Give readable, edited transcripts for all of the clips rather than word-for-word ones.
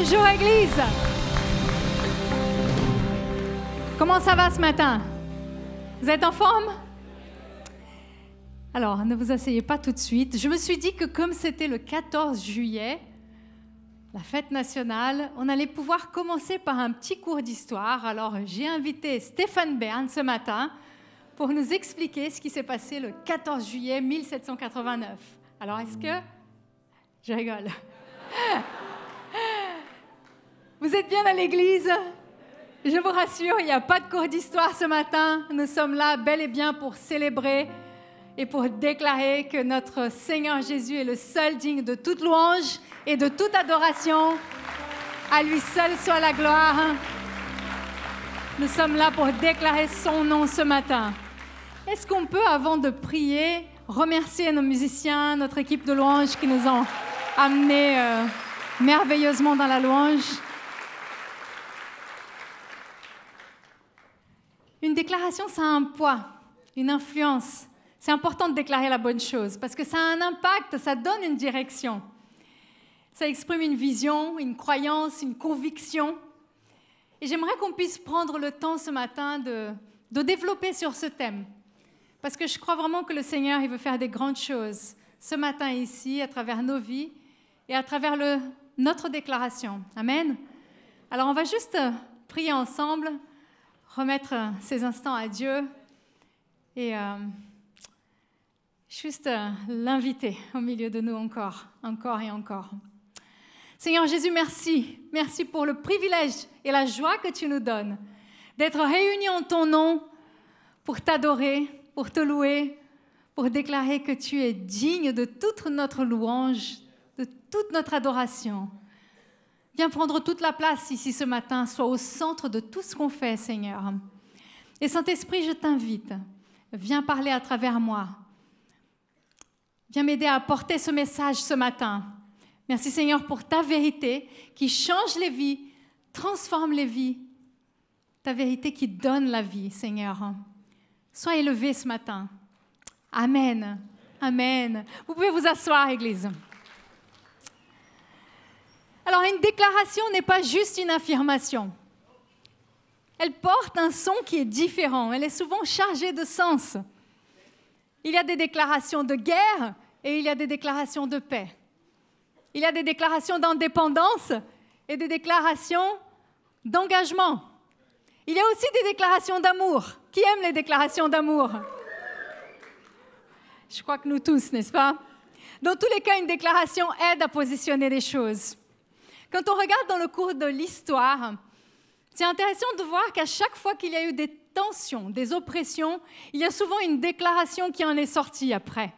Bonjour Église. Comment ça va ce matin? Vous êtes en forme? Alors, ne vous asseyez pas tout de suite. Je me suis dit que comme c'était le 14 juillet, la fête nationale, on allait pouvoir commencer par un petit cours d'histoire. Alors, j'ai invité Stéphane Bern ce matin pour nous expliquer ce qui s'est passé le 14 juillet 1789. Alors, est-ce que... Je rigole. Vous êtes bien à l'église? Je vous rassure, il n'y a pas de cours d'histoire ce matin. Nous sommes là bel et bien pour célébrer et pour déclarer que notre Seigneur Jésus est le seul digne de toute louange et de toute adoration. À lui seul soit la gloire. Nous sommes là pour déclarer son nom ce matin. Est-ce qu'on peut, avant de prier, remercier nos musiciens, notre équipe de louange qui nous ont amenés merveilleusement dans la louange? Une déclaration, ça a un poids, une influence. C'est important de déclarer la bonne chose parce que ça a un impact, ça donne une direction. Ça exprime une vision, une croyance, une conviction. Et j'aimerais qu'on puisse prendre le temps ce matin de développer sur ce thème. Parce que je crois vraiment que le Seigneur, il veut faire des grandes choses ce matin ici, à travers nos vies et à travers notre déclaration. Amen. Alors on va juste prier ensemble, remettre ces instants à Dieu et juste l'inviter au milieu de nous encore et encore. Seigneur Jésus, merci. Merci pour le privilège et la joie que tu nous donnes d'être réunis en ton nom pour t'adorer, pour te louer, pour déclarer que tu es digne de toute notre louange, de toute notre adoration. Viens prendre toute la place ici ce matin, sois au centre de tout ce qu'on fait, Seigneur. Et Saint-Esprit, je t'invite, viens parler à travers moi. Viens m'aider à porter ce message ce matin. Merci Seigneur pour ta vérité qui change les vies, transforme les vies. Ta vérité qui donne la vie, Seigneur. Sois élevé ce matin. Amen. Amen. Vous pouvez vous asseoir, Église. Alors, une déclaration n'est pas juste une affirmation. Elle porte un son qui est différent. Elle est souvent chargée de sens. Il y a des déclarations de guerre et il y a des déclarations de paix. Il y a des déclarations d'indépendance et des déclarations d'engagement. Il y a aussi des déclarations d'amour. Qui aime les déclarations d'amour? Je crois que nous tous, n'est-ce pas? Dans tous les cas, une déclaration aide à positionner les choses. Quand on regarde dans le cours de l'histoire, c'est intéressant de voir qu'à chaque fois qu'il y a eu des tensions, des oppressions, il y a souvent une déclaration qui en est sortie après,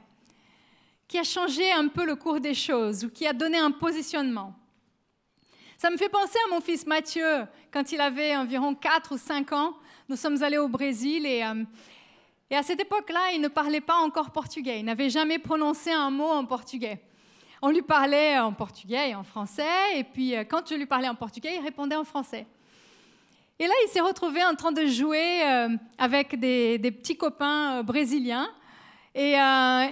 qui a changé un peu le cours des choses ou qui a donné un positionnement. Ça me fait penser à mon fils Mathieu, quand il avait environ 4 ou 5 ans. Nous sommes allés au Brésil et à cette époque-là, il ne parlait pas encore portugais. Il n'avait jamais prononcé un mot en portugais. On lui parlait en portugais et en français, et puis quand je lui parlais en portugais, il répondait en français. Et là, il s'est retrouvé en train de jouer avec des petits copains brésiliens, et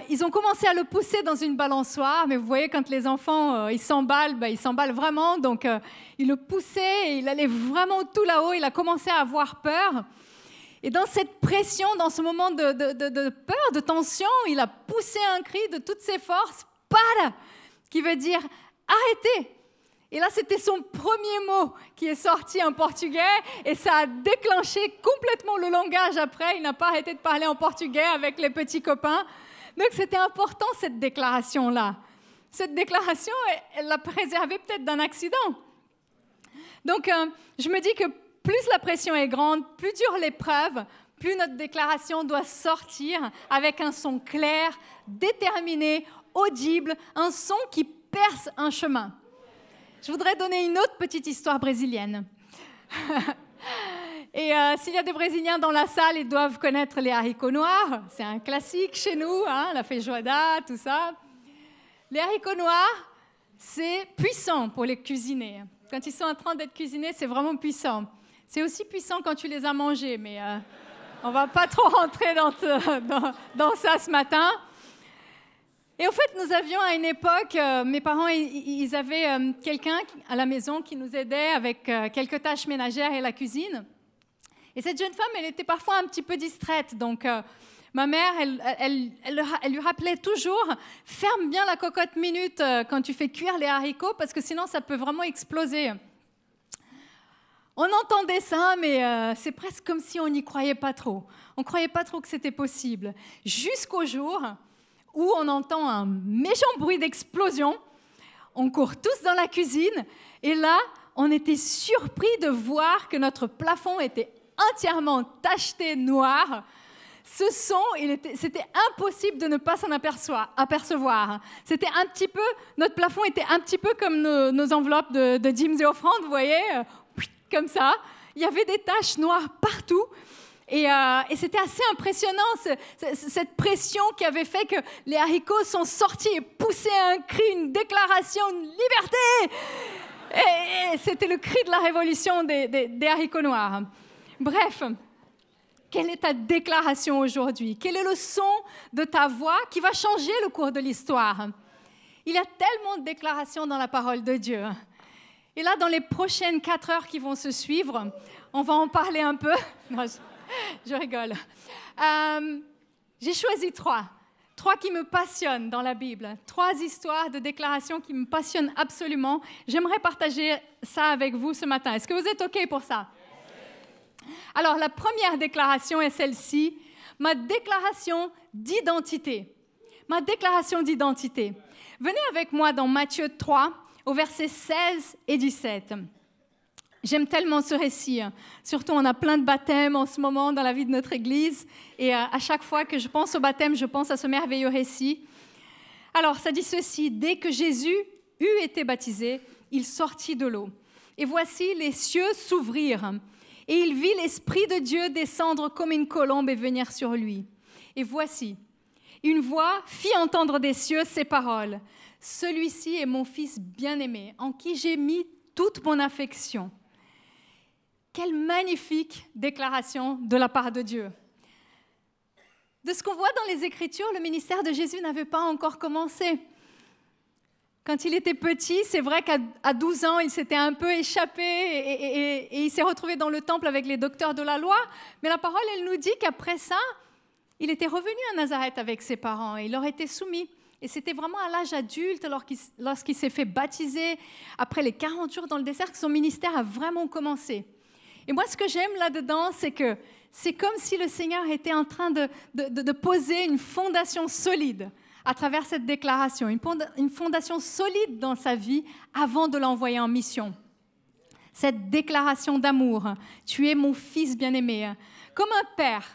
ils ont commencé à le pousser dans une balançoire, mais vous voyez, quand les enfants ils s'emballent vraiment, donc ils le poussaient, et il allait vraiment tout là-haut, il a commencé à avoir peur. Et dans cette pression, dans ce moment de peur, de tension, il a poussé un cri de toutes ses forces, « Para !» qui veut dire « arrêtez !» Et là, c'était son premier mot qui est sorti en portugais et ça a déclenché complètement le langage après. Il n'a pas arrêté de parler en portugais avec les petits copains. Donc, c'était important, cette déclaration-là. Cette déclaration, elle l'a préservé peut-être d'un accident. Donc, je me dis que plus la pression est grande, plus dure l'épreuve, plus notre déclaration doit sortir avec un son clair, déterminé, audible, un son qui perce un chemin. Je voudrais donner une autre petite histoire brésilienne. Et s'il y a des Brésiliens dans la salle, ils doivent connaître les haricots noirs. C'est un classique chez nous, hein, la feijoada, tout ça. Les haricots noirs, c'est puissant pour les cuisiner. Quand ils sont en train d'être cuisinés, c'est vraiment puissant. C'est aussi puissant quand tu les as mangés, mais on ne va pas trop rentrer dans ça ce matin. Et en fait, nous avions à une époque, mes parents, ils avaient quelqu'un à la maison qui nous aidait avec quelques tâches ménagères et la cuisine. Et cette jeune femme, elle était parfois un petit peu distraite. Donc, ma mère, elle lui rappelait toujours « Ferme bien la cocotte minute quand tu fais cuire les haricots parce que sinon, ça peut vraiment exploser. » On entendait ça, mais c'est presque comme si on n'y croyait pas trop. On ne croyait pas trop que c'était possible. Jusqu'au jour où on entend un méchant bruit d'explosion. On court tous dans la cuisine. Et là, on était surpris de voir que notre plafond était entièrement tacheté noir. Ce son, c'était impossible de ne pas s'en apercevoir. C'était un petit peu, notre plafond était un petit peu comme nos enveloppes de dîmes et offrandes, vous voyez, comme ça. Il y avait des taches noires partout. Et c'était assez impressionnant, cette pression qui avait fait que les haricots sont sortis et poussaient un cri, une déclaration, une liberté. Et c'était le cri de la révolution des haricots noirs. Bref, quelle est ta déclaration aujourd'hui? Quel est le son de ta voix qui va changer le cours de l'histoire? Il y a tellement de déclarations dans la parole de Dieu. Et là, dans les prochaines 4 heures qui vont se suivre, on va en parler un peu. Non, je rigole. J'ai choisi 3 qui me passionnent dans la Bible. 3 histoires de déclarations qui me passionnent absolument. J'aimerais partager ça avec vous ce matin. Est-ce que vous êtes OK pour ça? Alors, la première déclaration est celle-ci, ma déclaration d'identité. Ma déclaration d'identité. Venez avec moi dans Matthieu 3, au verset 16 et 17. J'aime tellement ce récit. Surtout, on a plein de baptêmes en ce moment dans la vie de notre Église. Et à chaque fois que je pense au baptême, je pense à ce merveilleux récit. Alors, ça dit ceci. Dès que Jésus eut été baptisé, il sortit de l'eau. Et voici, les cieux s'ouvrirent. Et il vit l'Esprit de Dieu descendre comme une colombe et venir sur lui. Et voici, une voix fit entendre des cieux ces paroles. Celui-ci est mon Fils bien-aimé, en qui j'ai mis toute mon affection. Quelle magnifique déclaration de la part de Dieu. De ce qu'on voit dans les Écritures, le ministère de Jésus n'avait pas encore commencé. Quand il était petit, c'est vrai qu'à 12 ans, il s'était un peu échappé et il s'est retrouvé dans le temple avec les docteurs de la loi. Mais la parole, elle nous dit qu'après ça, il était revenu à Nazareth avec ses parents et il leur était soumis. Et c'était vraiment à l'âge adulte, lorsqu'il s'est fait baptiser, après les 40 jours dans le désert, que son ministère a vraiment commencé. Et moi, ce que j'aime là-dedans, c'est que c'est comme si le Seigneur était en train de poser une fondation solide à travers cette déclaration, une fondation solide dans sa vie avant de l'envoyer en mission. Cette déclaration d'amour, tu es mon Fils bien-aimé, comme un père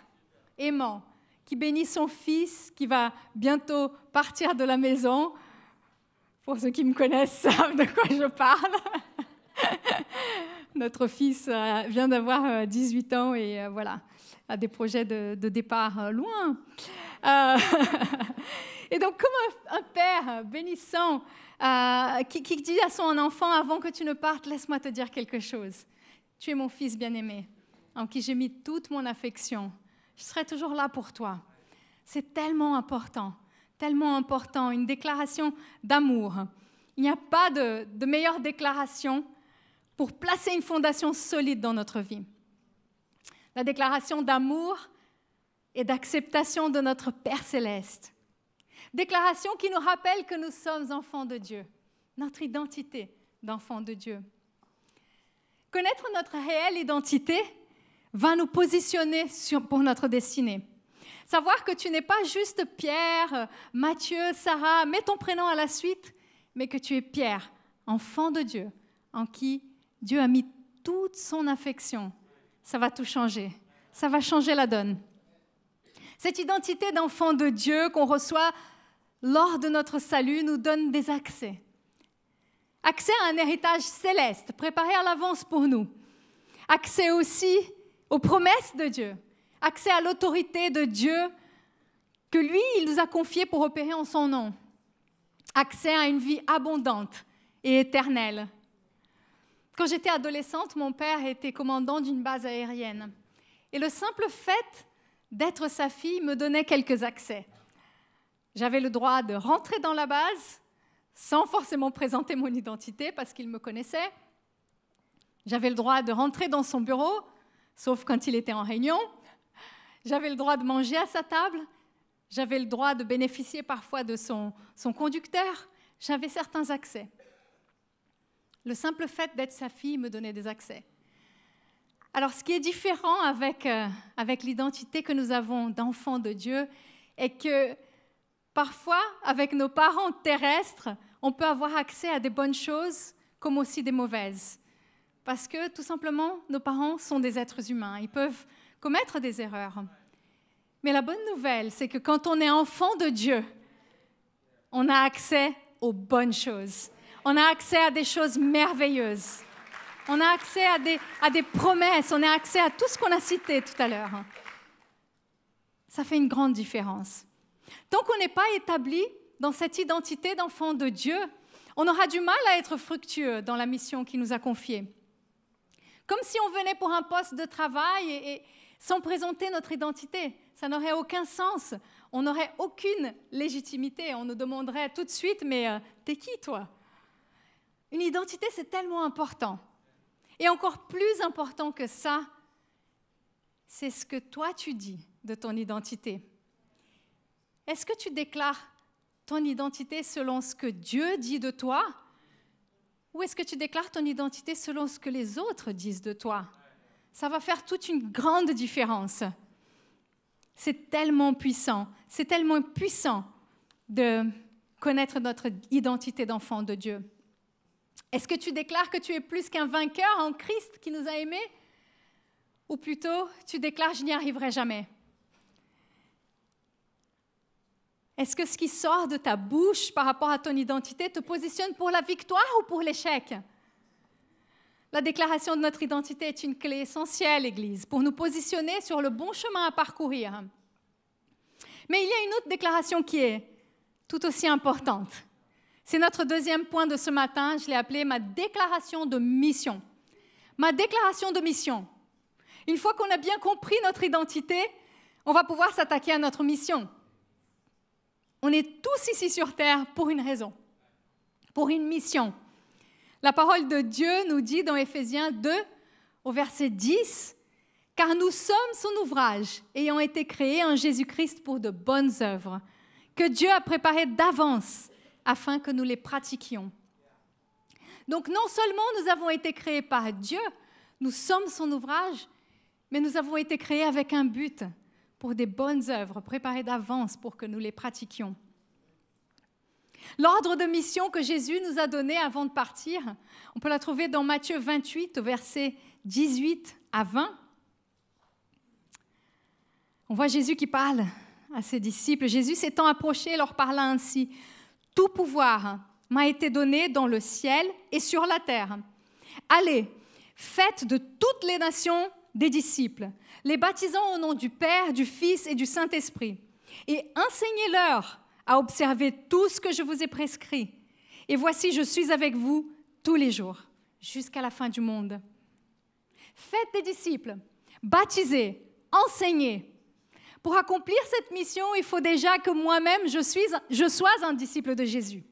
aimant qui bénit son fils qui va bientôt partir de la maison. Pour ceux qui me connaissent savent de quoi je parle. Notre fils vient d'avoir 18 ans et voilà, a des projets de départ loin. Et donc, comme un père bénissant qui dit à son enfant, avant que tu ne partes, laisse-moi te dire quelque chose. Tu es mon Fils bien-aimé, en qui j'ai mis toute mon affection. Je serai toujours là pour toi. C'est tellement important, une déclaration d'amour. Il n'y a pas de meilleure déclaration pour placer une fondation solide dans notre vie. La déclaration d'amour et d'acceptation de notre Père céleste. Déclaration qui nous rappelle que nous sommes enfants de Dieu, notre identité d'enfants de Dieu. Connaître notre réelle identité va nous positionner pour notre destinée. Savoir que tu n'es pas juste Pierre, Matthieu, Sarah, mets ton prénom à la suite, mais que tu es Pierre, enfant de Dieu, en qui Dieu a mis toute son affection. Ça va tout changer. Ça va changer la donne. Cette identité d'enfant de Dieu qu'on reçoit lors de notre salut nous donne des accès. Accès à un héritage céleste préparé à l'avance pour nous. Accès aussi aux promesses de Dieu. Accès à l'autorité de Dieu que lui, il nous a confiée pour opérer en son nom. Accès à une vie abondante et éternelle. Quand j'étais adolescente, mon père était commandant d'une base aérienne. Et le simple fait d'être sa fille me donnait quelques accès. J'avais le droit de rentrer dans la base sans forcément présenter mon identité parce qu'il me connaissait. J'avais le droit de rentrer dans son bureau, sauf quand il était en réunion. J'avais le droit de manger à sa table. J'avais le droit de bénéficier parfois de son conducteur. J'avais certains accès. Le simple fait d'être sa fille me donnait des accès. Alors, ce qui est différent avec l'identité que nous avons d'enfants de Dieu est que parfois, avec nos parents terrestres, on peut avoir accès à des bonnes choses comme aussi des mauvaises. Parce que, tout simplement, nos parents sont des êtres humains. Ils peuvent commettre des erreurs. Mais la bonne nouvelle, c'est que quand on est enfant de Dieu, on a accès aux bonnes choses. On a accès à des choses merveilleuses. On a accès à des promesses. On a accès à tout ce qu'on a cité tout à l'heure. Ça fait une grande différence. Tant qu'on n'est pas établi dans cette identité d'enfant de Dieu, on aura du mal à être fructueux dans la mission qu'il nous a confiée. Comme si on venait pour un poste de travail et sans présenter notre identité. Ça n'aurait aucun sens. On n'aurait aucune légitimité. On nous demanderait tout de suite, mais t'es qui toi? Une identité, c'est tellement important. Et encore plus important que ça, c'est ce que toi tu dis de ton identité. Est-ce que tu déclares ton identité selon ce que Dieu dit de toi? Ou est-ce que tu déclares ton identité selon ce que les autres disent de toi? Ça va faire toute une grande différence. C'est tellement puissant de connaître notre identité d'enfant de Dieu. Est-ce que tu déclares que tu es plus qu'un vainqueur en Christ qui nous a aimés? Ou plutôt, tu déclares « je n'y arriverai jamais ». Est-ce que ce qui sort de ta bouche par rapport à ton identité te positionne pour la victoire ou pour l'échec? La déclaration de notre identité est une clé essentielle, Église, pour nous positionner sur le bon chemin à parcourir. Mais il y a une autre déclaration qui est tout aussi importante. C'est notre deuxième point de ce matin, je l'ai appelé ma déclaration de mission. Ma déclaration de mission. Une fois qu'on a bien compris notre identité, on va pouvoir s'attaquer à notre mission. On est tous ici sur terre pour une raison, pour une mission. La parole de Dieu nous dit dans Éphésiens 2, au verset 10, « Car nous sommes son ouvrage, ayant été créés en Jésus-Christ pour de bonnes œuvres, que Dieu a préparées d'avance afin que nous les pratiquions. » Donc non seulement nous avons été créés par Dieu, nous sommes son ouvrage, mais nous avons été créés avec un but, pour des bonnes œuvres préparées d'avance pour que nous les pratiquions. L'ordre de mission que Jésus nous a donné avant de partir, on peut la trouver dans Matthieu 28, au verset 18 à 20. On voit Jésus qui parle à ses disciples. Jésus s'étant approché leur parla ainsi. « Tout pouvoir m'a été donné dans le ciel et sur la terre. Allez, faites de toutes les nations des disciples, les baptisant au nom du Père, du Fils et du Saint-Esprit, et enseignez-leur à observer tout ce que je vous ai prescrit. Et voici, je suis avec vous tous les jours, jusqu'à la fin du monde. » Faites des disciples, baptisez, enseignez. Pour accomplir cette mission, il faut déjà que moi-même, je sois un disciple de Jésus.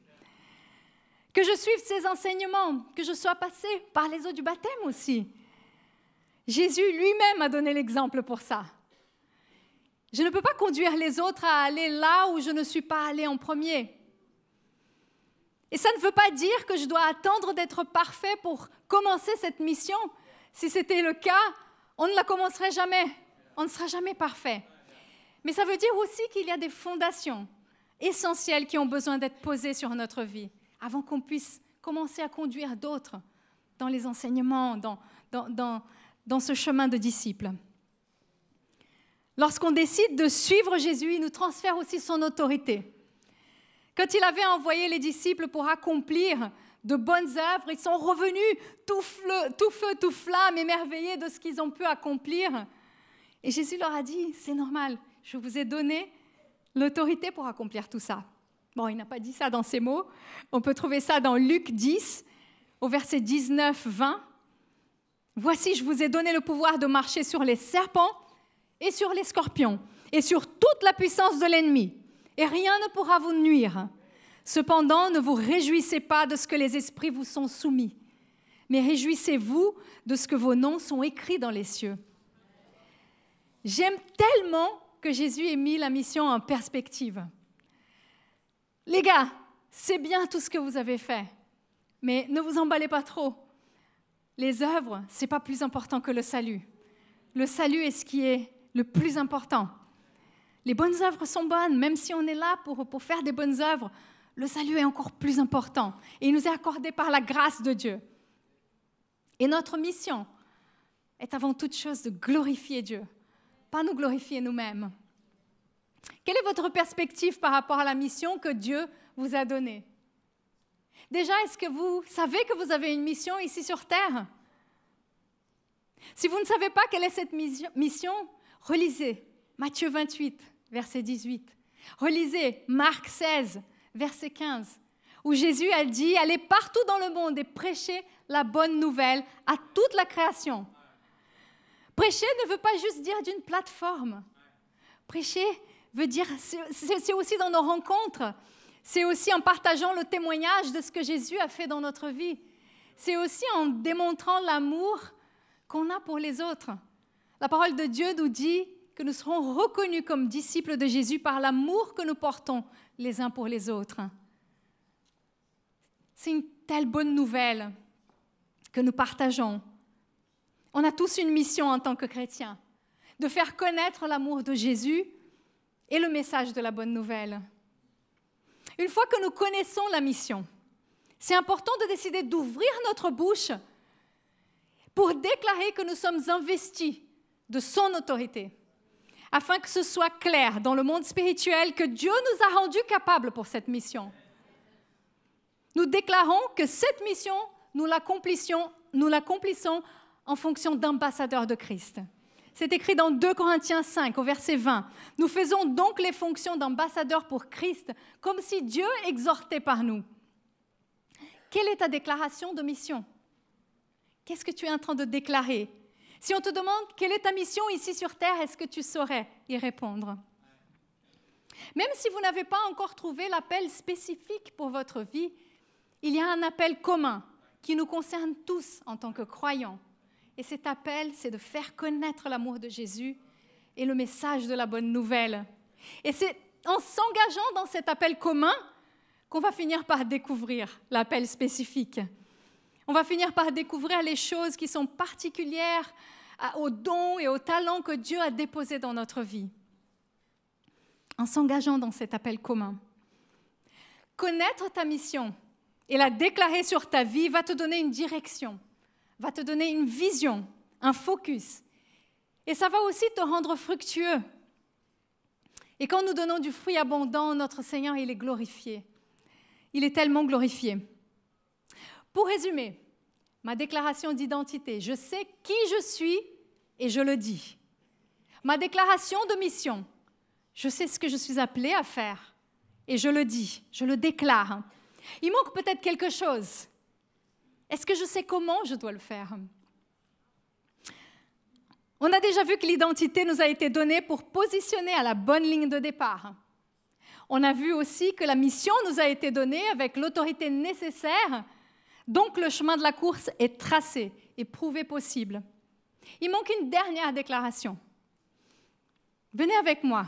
Que je suive ses enseignements, que je sois passé par les eaux du baptême aussi. Jésus lui-même a donné l'exemple pour ça. Je ne peux pas conduire les autres à aller là où je ne suis pas allé en premier. Et ça ne veut pas dire que je dois attendre d'être parfait pour commencer cette mission. Si c'était le cas, on ne la commencerait jamais. On ne sera jamais parfait. Mais ça veut dire aussi qu'il y a des fondations essentielles qui ont besoin d'être posées sur notre vie avant qu'on puisse commencer à conduire d'autres dans les enseignements, dans ce chemin de disciples. Lorsqu'on décide de suivre Jésus, il nous transfère aussi son autorité. Quand il avait envoyé les disciples pour accomplir de bonnes œuvres, ils sont revenus tout feu, tout flamme, émerveillés de ce qu'ils ont pu accomplir. Et Jésus leur a dit, c'est normal, je vous ai donné l'autorité pour accomplir tout ça. Bon, il n'a pas dit ça dans ces mots. On peut trouver ça dans Luc 10, au verset 19-20. « Voici, je vous ai donné le pouvoir de marcher sur les serpents et sur les scorpions et sur toute la puissance de l'ennemi. et rien ne pourra vous nuire. Cependant, ne vous réjouissez pas de ce que les esprits vous sont soumis, mais réjouissez-vous de ce que vos noms sont écrits dans les cieux. » J'aime tellement que Jésus ait mis la mission en perspective. Les gars, c'est bien tout ce que vous avez fait, mais ne vous emballez pas trop. Les œuvres, ce n'est pas plus important que le salut. Le salut est ce qui est le plus important. Les bonnes œuvres sont bonnes, même si on est là pour faire des bonnes œuvres, le salut est encore plus important. Et il nous est accordé par la grâce de Dieu. Et notre mission est avant toute chose de glorifier Dieu, pas nous glorifier nous-mêmes. Quelle est votre perspective par rapport à la mission que Dieu vous a donnée? Déjà, est-ce que vous savez que vous avez une mission ici sur Terre? Si vous ne savez pas quelle est cette mission, relisez Matthieu 28, verset 18. Relisez Marc 16, verset 15, où Jésus a dit « Allez partout dans le monde et prêchez la bonne nouvelle à toute la création. » Prêcher ne veut pas juste dire d'une plateforme. Prêcher veut dire, c'est aussi dans nos rencontres. C'est aussi en partageant le témoignage de ce que Jésus a fait dans notre vie. C'est aussi en démontrant l'amour qu'on a pour les autres. La parole de Dieu nous dit que nous serons reconnus comme disciples de Jésus par l'amour que nous portons les uns pour les autres. C'est une telle bonne nouvelle que nous partageons. On a tous une mission en tant que chrétiens, de faire connaître l'amour de Jésus et le message de la bonne nouvelle. Une fois que nous connaissons la mission, c'est important de décider d'ouvrir notre bouche pour déclarer que nous sommes investis de son autorité, afin que ce soit clair dans le monde spirituel que Dieu nous a rendus capables pour cette mission. Nous déclarons que cette mission, nous l'accomplissons en fonction d'ambassadeurs de Christ. C'est écrit dans 2 Corinthiens 5, au verset 20. « Nous faisons donc les fonctions d'ambassadeurs pour Christ, comme si Dieu exhortait par nous. » Quelle est ta déclaration de mission? Qu'est-ce que tu es en train de déclarer? Si on te demande quelle est ta mission ici sur Terre, est-ce que tu saurais y répondre? Même si vous n'avez pas encore trouvé l'appel spécifique pour votre vie, il y a un appel commun qui nous concerne tous en tant que croyants. Et cet appel, c'est de faire connaître l'amour de Jésus et le message de la bonne nouvelle. Et c'est en s'engageant dans cet appel commun qu'on va finir par découvrir l'appel spécifique. On va finir par découvrir les choses qui sont particulières aux dons et aux talents que Dieu a déposés dans notre vie. En s'engageant dans cet appel commun. Connaître ta mission et la déclarer sur ta vie va te donner une direction, va te donner une vision, un focus. Et ça va aussi te rendre fructueux. Et quand nous donnons du fruit abondant, notre Seigneur, il est glorifié. Il est tellement glorifié. Pour résumer, ma déclaration d'identité, je sais qui je suis et je le dis. Ma déclaration de mission, je sais ce que je suis appelée à faire et je le dis, je le déclare. Il manque peut-être quelque chose. Est-ce que je sais comment je dois le faire? On a déjà vu que l'identité nous a été donnée pour positionner à la bonne ligne de départ. On a vu aussi que la mission nous a été donnée avec l'autorité nécessaire, donc le chemin de la course est tracé et prouvé possible. Il manque une dernière déclaration. Venez avec moi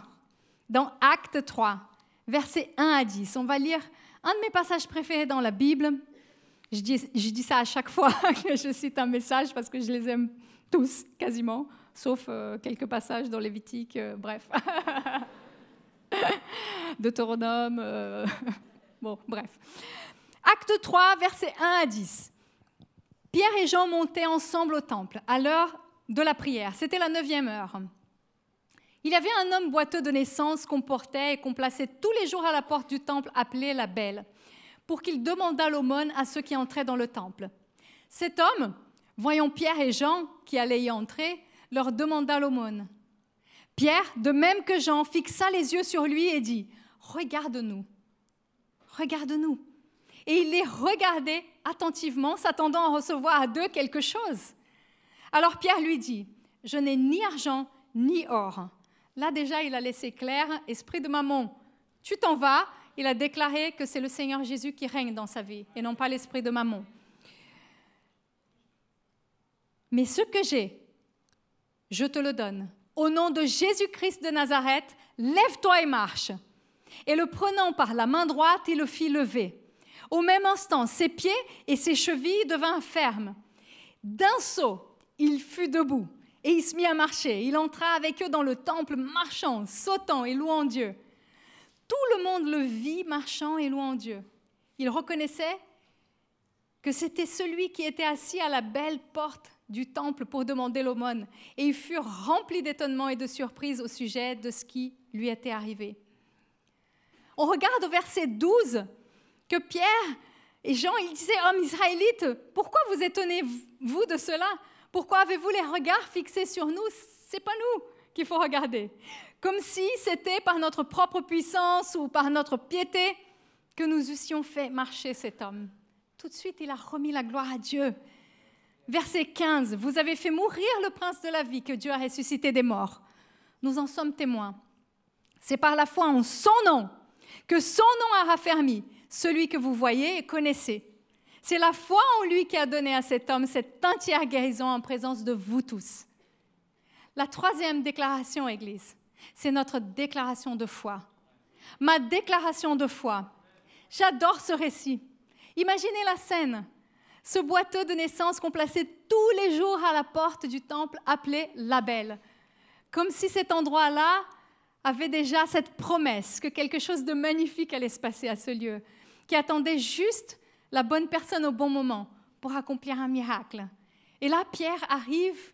dans Actes 3, versets 1 à 10. On va lire un de mes passages préférés dans la Bible. Je dis ça à chaque fois que je cite un message parce que je les aime tous, quasiment, sauf quelques passages dans Lévitique, bref. Deutéronome, bon, bref. Acte 3, versets 1 à 10. Pierre et Jean montaient ensemble au temple à l'heure de la prière. C'était la 9e heure. Il y avait un homme boiteux de naissance qu'on portait et qu'on plaçait tous les jours à la porte du temple appelé la Belle, pour qu'il demandât l'aumône à ceux qui entraient dans le temple. Cet homme, voyant Pierre et Jean qui allaient y entrer, leur demanda l'aumône. Pierre, de même que Jean, fixa les yeux sur lui et dit « Regarde-nous, regarde-nous ». Et il les regardait attentivement, s'attendant à recevoir d'eux quelque chose. Alors Pierre lui dit « Je n'ai ni argent ni or. » Là déjà, il a laissé clair, « Esprit de mammon, Tu t'en vas. Il a déclaré que c'est le Seigneur Jésus qui règne dans sa vie et non pas l'esprit de Mammon. Mais ce que j'ai, je te le donne. Au nom de Jésus-Christ de Nazareth, lève-toi et marche. Et le prenant par la main droite, il le fit lever. Au même instant, ses pieds et ses chevilles devinrent fermes. D'un saut, il fut debout et il se mit à marcher. Il entra avec eux dans le temple, marchant, sautant et louant Dieu. Tout le monde le vit marchant et louant Dieu. Il reconnaissait que c'était celui qui était assis à la belle porte du temple pour demander l'aumône. Et ils furent remplis d'étonnement et de surprise au sujet de ce qui lui était arrivé. On regarde au verset 12 que Pierre et Jean, ils disaient « Hommes israélites, pourquoi vous étonnez-vous de cela? Pourquoi avez-vous les regards fixés sur nous? Ce n'est pas nous qu'il faut regarder. » Comme si c'était par notre propre puissance ou par notre piété que nous eussions fait marcher cet homme. Tout de suite, il a remis la gloire à Dieu. Verset 15, « Vous avez fait mourir le prince de la vie que Dieu a ressuscité des morts. Nous en sommes témoins. C'est par la foi en son nom que son nom a raffermi celui que vous voyez et connaissez. C'est la foi en lui qui a donné à cet homme cette entière guérison en présence de vous tous. » La troisième déclaration, Église, c'est notre déclaration de foi. Ma déclaration de foi. J'adore ce récit. Imaginez la scène. Ce boiteux de naissance qu'on plaçait tous les jours à la porte du temple appelé Label. Comme si cet endroit-là avait déjà cette promesse que quelque chose de magnifique allait se passer à ce lieu, qui attendait juste la bonne personne au bon moment pour accomplir un miracle. Et là, Pierre arrive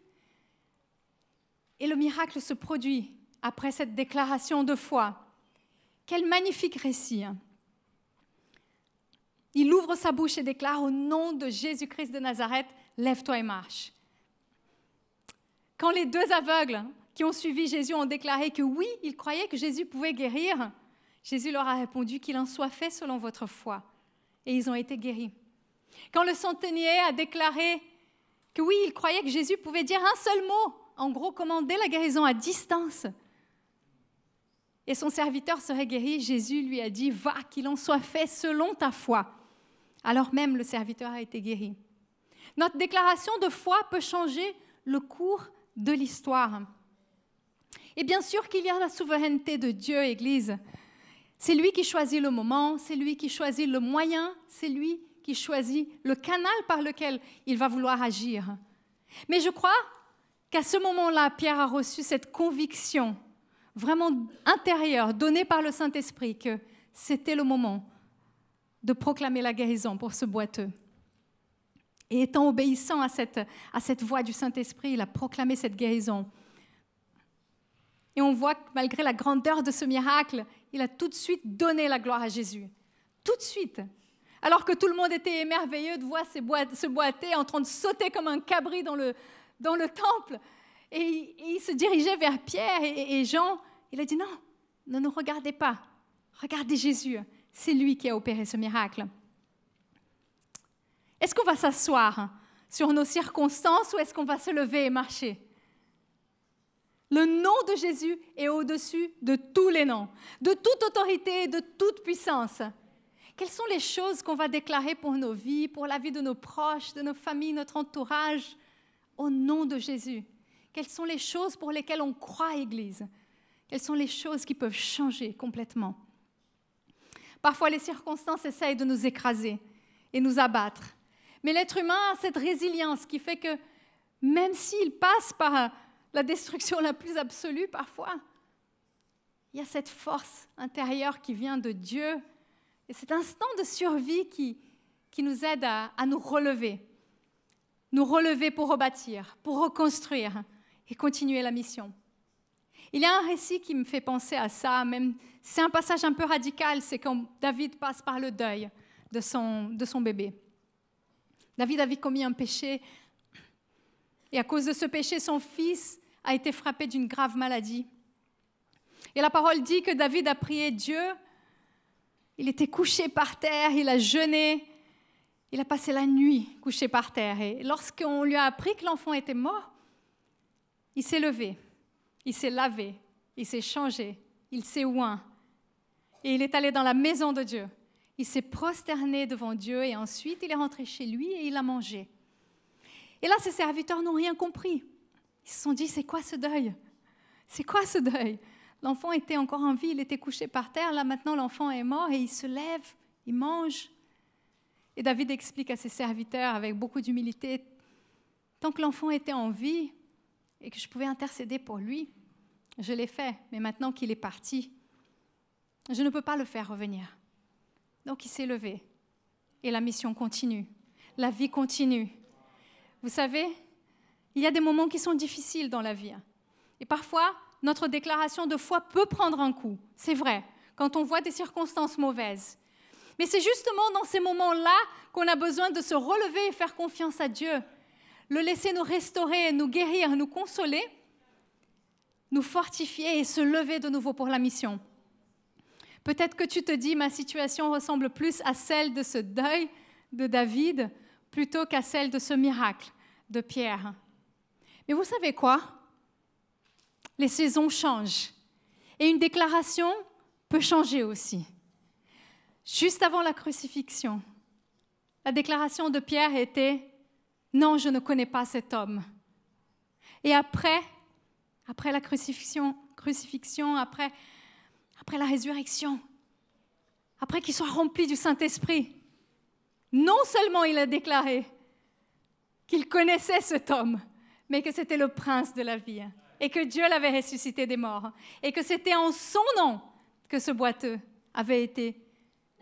et le miracle se produit après cette déclaration de foi. Quel magnifique récit! Il ouvre sa bouche et déclare « Au nom de Jésus-Christ de Nazareth, lève-toi et marche. » Quand les deux aveugles qui ont suivi Jésus ont déclaré que oui, ils croyaient que Jésus pouvait guérir, Jésus leur a répondu qu'il en soit fait selon votre foi. Et ils ont été guéris. Quand le centenier a déclaré que oui, il croyait que Jésus pouvait dire un seul mot, en gros, commander la guérison à distance, et son serviteur serait guéri, Jésus lui a dit « Va, qu'il en soit fait selon ta foi. » Alors même, le serviteur a été guéri. Notre déclaration de foi peut changer le cours de l'histoire. Et bien sûr qu'il y a la souveraineté de Dieu, Église. C'est lui qui choisit le moment, c'est lui qui choisit le moyen, c'est lui qui choisit le canal par lequel il va vouloir agir. Mais je crois qu'à ce moment-là, Pierre a reçu cette conviction vraiment intérieure, donnée par le Saint-Esprit, que c'était le moment de proclamer la guérison pour ce boiteux. Et étant obéissant à cette voix du Saint-Esprit, il a proclamé cette guérison. Et on voit que malgré la grandeur de ce miracle, il a tout de suite donné la gloire à Jésus. Tout de suite. Alors que tout le monde était émerveillé de voir ce boiteux en train de sauter comme un cabri dans le temple. Et il se dirigeait vers Pierre et Jean. Il a dit « Non, ne nous regardez pas. Regardez Jésus. C'est lui qui a opéré ce miracle. » Est-ce qu'on va s'asseoir sur nos circonstances ou est-ce qu'on va se lever et marcher? Le nom de Jésus est au-dessus de tous les noms, de toute autorité et de toute puissance. Quelles sont les choses qu'on va déclarer pour nos vies, pour la vie de nos proches, de nos familles, notre entourage, au nom de Jésus? Quelles sont les choses pour lesquelles on croit, Église? Quelles sont les choses qui peuvent changer complètement? Parfois, les circonstances essayent de nous écraser et nous abattre. Mais l'être humain a cette résilience qui fait que même s'il passe par la destruction la plus absolue parfois, il y a cette force intérieure qui vient de Dieu et cet instant de survie qui nous aide à nous relever pour rebâtir, pour reconstruire et continuer la mission. Il y a un récit qui me fait penser à ça, même c'est un passage un peu radical, c'est quand David passe par le deuil de son bébé. David avait commis un péché et à cause de ce péché, son fils a été frappé d'une grave maladie. Et la parole dit que David a prié Dieu, il était couché par terre, il a jeûné, il a passé la nuit couché par terre. Et lorsqu'on lui a appris que l'enfant était mort, il s'est levé, il s'est lavé, il s'est changé, il s'est oint. Et il est allé dans la maison de Dieu. Il s'est prosterné devant Dieu et ensuite il est rentré chez lui et il a mangé. Et là, ses serviteurs n'ont rien compris. Ils se sont dit, c'est quoi ce deuil? C'est quoi ce deuil? L'enfant était encore en vie, il était couché par terre. Là, maintenant, l'enfant est mort et il se lève, il mange. Et David explique à ses serviteurs avec beaucoup d'humilité, tant que l'enfant était en vie et que je pouvais intercéder pour lui, je l'ai fait. Mais maintenant qu'il est parti, je ne peux pas le faire revenir. Donc il s'est levé et la mission continue, la vie continue. Vous savez, il y a des moments qui sont difficiles dans la vie. Et parfois, notre déclaration de foi peut prendre un coup. C'est vrai, quand on voit des circonstances mauvaises. Mais c'est justement dans ces moments-là qu'on a besoin de se relever et faire confiance à Dieu. Le laisser nous restaurer, nous guérir, nous consoler, nous fortifier et se lever de nouveau pour la mission. Peut-être que tu te dis, ma situation ressemble plus à celle de ce deuil de David plutôt qu'à celle de ce miracle de Pierre. Mais vous savez quoi? Les saisons changent. Et une déclaration peut changer aussi. Juste avant la crucifixion, la déclaration de Pierre était « Non, je ne connais pas cet homme ». Et après la crucifixion, après la résurrection, après qu'il soit rempli du Saint-Esprit, non seulement il a déclaré qu'il connaissait cet homme, mais que c'était le prince de la vie, et que Dieu l'avait ressuscité des morts, et que c'était en son nom que ce boiteux avait été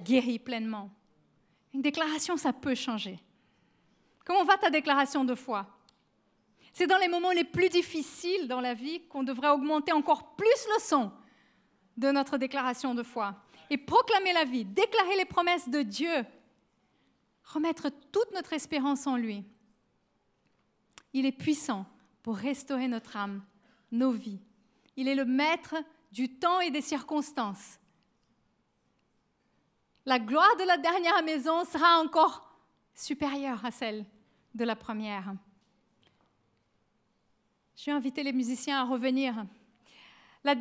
guéri pleinement. Une déclaration, ça peut changer. Comment va ta déclaration de foi? C'est dans les moments les plus difficiles dans la vie qu'on devrait augmenter encore plus le son de notre déclaration de foi et proclamer la vie, déclarer les promesses de Dieu, remettre toute notre espérance en lui. Il est puissant pour restaurer notre âme, nos vies. Il est le maître du temps et des circonstances. La gloire de la dernière maison sera encore supérieure à celle de la première. Je vais inviter les musiciens à revenir. La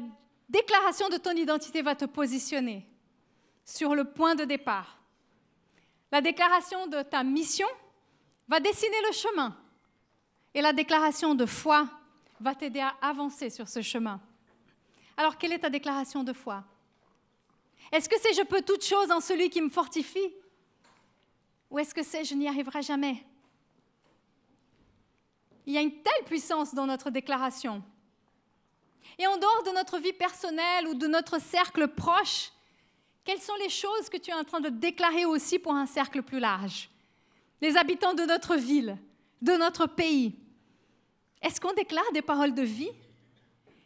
déclaration de ton identité va te positionner sur le point de départ. La déclaration de ta mission va dessiner le chemin. Et la déclaration de foi va t'aider à avancer sur ce chemin. Alors, quelle est ta déclaration de foi? Est-ce que c'est « je peux toutes choses en celui qui me fortifie » ou est-ce que c'est « je n'y arriverai jamais » Il y a une telle puissance dans notre déclaration. Et en dehors de notre vie personnelle ou de notre cercle proche, quelles sont les choses que tu es en train de déclarer aussi pour un cercle plus large? Les habitants de notre ville, de notre pays. Est-ce qu'on déclare des paroles de vie?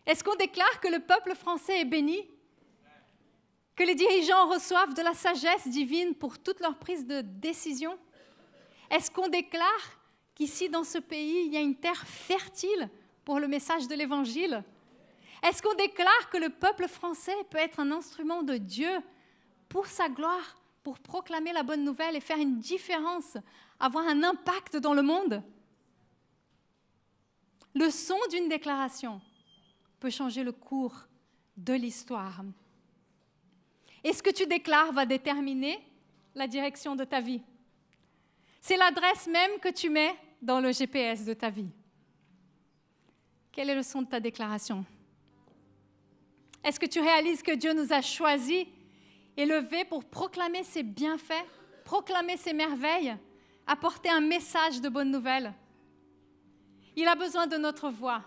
Est-ce qu'on déclare que le peuple français est béni? Que les dirigeants reçoivent de la sagesse divine pour toute leur prise de décision? Est-ce qu'on déclare qu'ici, dans ce pays, il y a une terre fertile pour le message de l'Évangile? Est-ce qu'on déclare que le peuple français peut être un instrument de Dieu pour sa gloire, pour proclamer la bonne nouvelle et faire une différence, avoir un impact dans le monde? Le son d'une déclaration peut changer le cours de l'histoire. Et ce que tu déclares va déterminer la direction de ta vie. C'est l'adresse même que tu mets dans le GPS de ta vie. Quel est le son de ta déclaration? Est-ce que tu réalises que Dieu nous a choisis, élevés pour proclamer ses bienfaits, proclamer ses merveilles, apporter un message de bonne nouvelle? Il a besoin de notre voix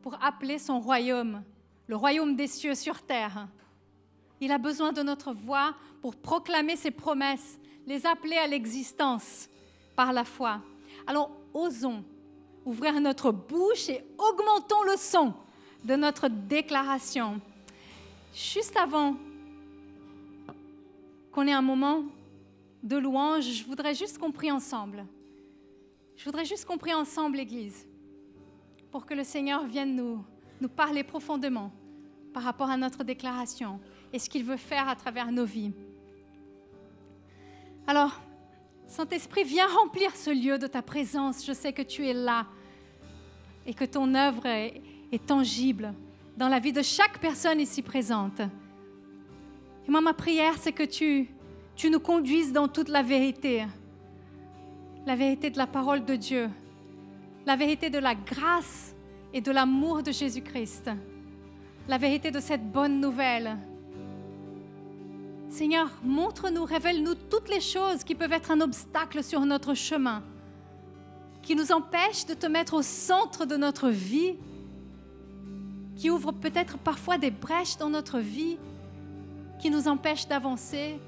pour appeler son royaume, le royaume des cieux sur terre. Il a besoin de notre voix pour proclamer ses promesses, les appeler à l'existence par la foi. Alors, osons ouvrir notre bouche et augmentons le son de notre déclaration. Juste avant qu'on ait un moment de louange, je voudrais juste qu'on prie ensemble. Je voudrais juste qu'on prie ensemble, l'Église, pour que le Seigneur vienne nous parler profondément par rapport à notre déclaration et ce qu'il veut faire à travers nos vies. Alors, Saint-Esprit, viens remplir ce lieu de ta présence. Je sais que tu es là et que ton œuvre est tangible dans la vie de chaque personne ici présente. Et moi, ma prière, c'est que tu nous conduises dans toute la vérité de la parole de Dieu, la vérité de la grâce et de l'amour de Jésus-Christ, la vérité de cette bonne nouvelle. Seigneur, montre-nous, révèle-nous toutes les choses qui peuvent être un obstacle sur notre chemin, qui nous empêchent de te mettre au centre de notre vie, qui ouvrent peut-être parfois des brèches dans notre vie, qui nous empêchent d'avancer.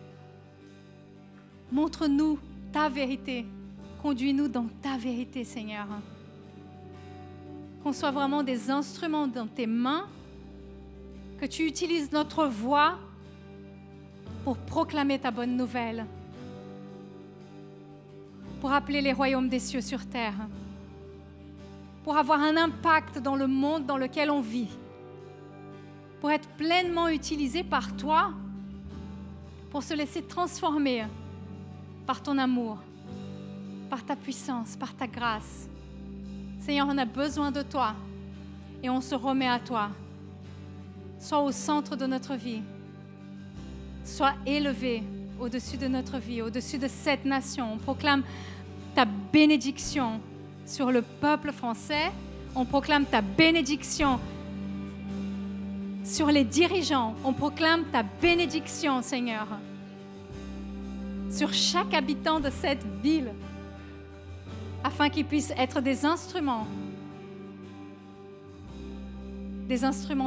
Montre-nous ta vérité. Conduis-nous dans ta vérité, Seigneur. Qu'on soit vraiment des instruments dans tes mains, que tu utilises notre voix pour proclamer ta bonne nouvelle, pour appeler les royaumes des cieux sur terre, pour avoir un impact dans le monde dans lequel on vit, pour être pleinement utilisé par toi, pour se laisser transformer par ton amour, par ta puissance, par ta grâce. Seigneur, on a besoin de toi et on se remet à toi. Sois au centre de notre vie. Sois élevé au-dessus de notre vie, au-dessus de cette nation. On proclame ta bénédiction sur le peuple français. On proclame ta bénédiction sur les dirigeants. On proclame ta bénédiction, Seigneur, sur chaque habitant de cette ville, afin qu'ils puissent être des instruments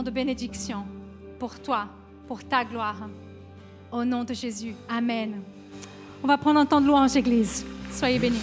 de bénédiction pour toi, pour ta gloire. Au nom de Jésus. Amen. On va prendre un temps de louange, Église. Soyez bénis.